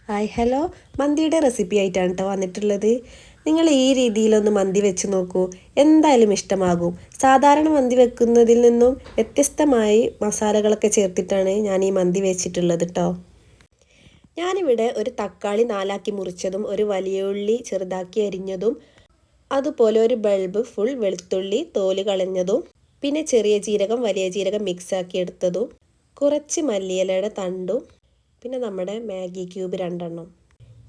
Hi hello, മന്തിയുടെ recipe ആയിട്ടാണ് കേട്ടോ വന്നിട്ടുള്ളത്. നിങ്ങൾ ഈ രീതിയിലൊന്ന് മന്തി വെച്ച് നോക്കൂ, എന്തായാലും ഇഷ്ടമാകും. സാധാരണ മന്തി വെക്കുന്നതിൽ നിന്നും വ്യത്യസ്തമായി മസാലകളൊക്കെ ചേർത്തിട്ടാണ് ഞാൻ ഈ മന്തി വെച്ചിട്ടുള്ളത് കേട്ടോ. ഞാനിവിടെ ഒരു തക്കാളി നാലാക്കി മുറിച്ചതും ഒരു വലിയ ഉള്ളി ചെറുതാക്കി അരിഞ്ഞതും അതുപോലെ ഒരു ബൾബ് ഫുൾ വെളുത്തുള്ളി തോല് കളഞ്ഞതും പിന്നെ ചെറിയ ജീരകം വലിയ ജീരകം മിക്സാക്കി എടുത്തതും കുറച്ച് മല്ലിയിലയുടെ തണ്ടും പിന്നെ നമ്മുടെ മാഗി ക്യൂബ് 2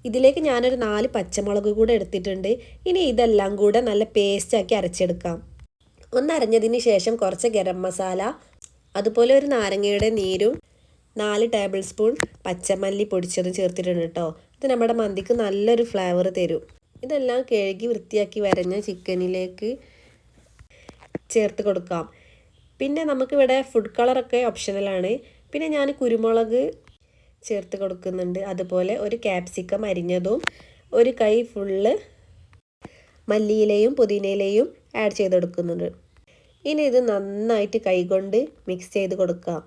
ഇതിലേക്ക് ഞാനൊരു 4 പച്ചമുളക് കൂടെ എടുത്തിട്ടുണ്ട്. ഇനി ഇതെല്ലാം കൂടെ നല്ല പേസ്റ്റാക്കി അരച്ചെടുക്കാം. ഒന്നരഞ്ഞതിന് ശേഷം കുറച്ച് ഗരം മസാല, അതുപോലെ ഒരു നാരങ്ങയുടെ നീരും 4 ടേബിൾ സ്പൂൺ പച്ചമല്ലി പൊടിച്ചതും ചേർത്തിട്ടുണ്ട് കേട്ടോ. ഇത് നമ്മുടെ മന്തിക്ക് നല്ലൊരു ഫ്ലേവർ തരും. ഇതെല്ലാം കഴുകി വൃത്തിയാക്കി വരഞ്ഞ ചിക്കനിലേക്ക് ചേർത്ത് കൊടുക്കാം. പിന്നെ നമുക്കിവിടെ ഫുഡ് കളറൊക്കെ ഓപ്ഷണലാണ്. പിന്നെ ഞാൻ കുരുമുളക് ചേർത്ത് കൊടുക്കുന്നുണ്ട്. അതുപോലെ ഒരു ക്യാപ്സിക്കം അരിഞ്ഞതും ഒരു കൈ ഫുള്ള് മല്ലിയിലയും പുതിനയിലയും ആഡ് ചെയ്ത് കൊടുക്കുന്നുണ്ട്. ഇനി ഇത് നന്നായിട്ട് കൈകൊണ്ട് മിക്സ് ചെയ്ത് കൊടുക്കാം.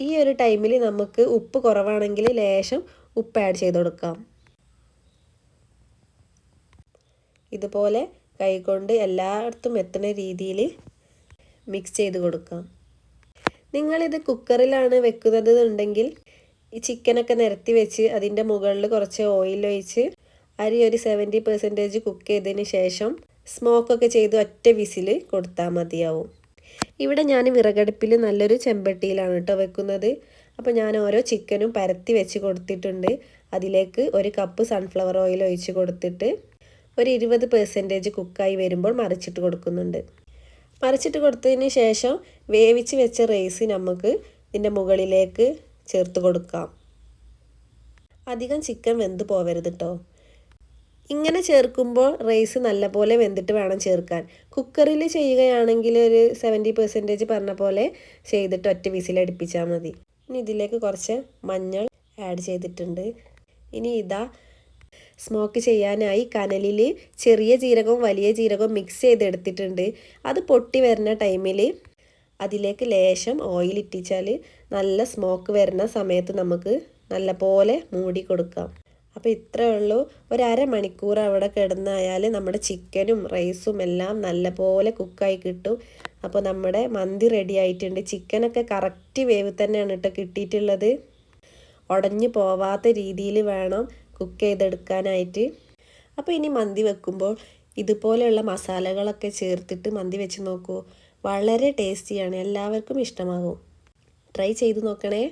ഈ ഒരു ടൈമിൽ നമുക്ക് ഉപ്പ് കുറവാണെങ്കിൽ ലേശം ഉപ്പ് ആഡ് ചെയ്ത് കൊടുക്കാം. ഇതുപോലെ കൈകൊണ്ട് എല്ലായിടത്തും എത്തുന്ന രീതിയിൽ മിക്സ് ചെയ്ത് കൊടുക്കാം. നിങ്ങളിത് കുക്കറിലാണ് വെക്കുന്നത് എന്നുണ്ടെങ്കിൽ ഈ ചിക്കനൊക്കെ നിരത്തി വെച്ച് അതിൻ്റെ മുകളിൽ കുറച്ച് ഓയിൽ ഒഴിച്ച് അരി ഒരു 70% കുക്ക് ചെയ്തതിന് ശേഷം സ്മോക്കൊക്കെ ചെയ്ത് ഒറ്റ വിസിൽ കൊടുത്താൽ മതിയാവും. ഇവിടെ ഞാൻ വിറകടുപ്പിൽ നല്ലൊരു ചെമ്പട്ടിയിലാണ് കേട്ടോ വെക്കുന്നത്. അപ്പോൾ ഞാൻ ഓരോ ചിക്കനും പരത്തി വെച്ച് കൊടുത്തിട്ടുണ്ട്. അതിലേക്ക് ഒരു കപ്പ് സൺഫ്ലവർ ഓയിൽ ഒഴിച്ച് കൊടുത്തിട്ട് ഒരു 20% കുക്കായി വരുമ്പോൾ മറിച്ചിട്ട് കൊടുക്കുന്നുണ്ട്. മറിച്ചിട്ട് കൊടുത്തതിന് ശേഷം വേവിച്ച് വെച്ച റൈസ് നമുക്ക് ഇതിൻ്റെ മുകളിലേക്ക് ചേർത്ത് കൊടുക്കാം. അധികം ചിക്കൻ വെന്ത് പോവരുത് കേട്ടോ. ഇങ്ങനെ ചേർക്കുമ്പോൾ റൈസ് നല്ലപോലെ വെന്തിട്ട് വേണം ചേർക്കാൻ. കുക്കറിൽ ചെയ്യുകയാണെങ്കിൽ ഒരു 70% പറഞ്ഞ പോലെ ചെയ്തിട്ട് ഒറ്റ വിസിലടുപ്പിച്ചാൽ മതി. ഇനി ഇതിലേക്ക് കുറച്ച് മഞ്ഞൾ ആഡ് ചെയ്തിട്ടുണ്ട്. ഇനി ഇതാ സ്മോക്ക് ചെയ്യാനായി കനലിൽ ചെറിയ ജീരകവും വലിയ ജീരകവും മിക്സ് ചെയ്തെടുത്തിട്ടുണ്ട്. അത് പൊട്ടി വരുന്ന ടൈമിൽ അതിലേക്ക് ലേശം ഓയിൽ ഇട്ടിച്ചാൽ നല്ല സ്മോക്ക് വരുന്ന സമയത്ത് നമുക്ക് നല്ല പോലെ മൂടി കൊടുക്കാം. അപ്പോൾ ഇത്രയേ ഉള്ളൂ. ഒരു അരമണിക്കൂർ അവിടെ കിടന്നായാൽ നമ്മുടെ ചിക്കനും റൈസും എല്ലാം നല്ല പോലെ കുക്കായി കിട്ടും. അപ്പോൾ നമ്മുടെ മന്തി റെഡി ആയിട്ടുണ്ട്. ചിക്കനൊക്കെ കറക്റ്റ് വേവ് തന്നെയാണ് കേട്ടോ കിട്ടിയിട്ടുള്ളത്. ഉടഞ്ഞു പോവാത്ത രീതിയിൽ വേണം കുക്ക് ചെയ്തെടുക്കാനായിട്ട്. അപ്പോൾ ഇനി മന്തി വെക്കുമ്പോൾ ഇതുപോലെയുള്ള മസാലകളൊക്കെ ചേർത്തിട്ട് മന്തി വെച്ച് നോക്കൂ. വളരെ ടേസ്റ്റിയാണ്, എല്ലാവർക്കും ഇഷ്ടമാകും. ട്രൈ ചെയ്ത് നോക്കണേ.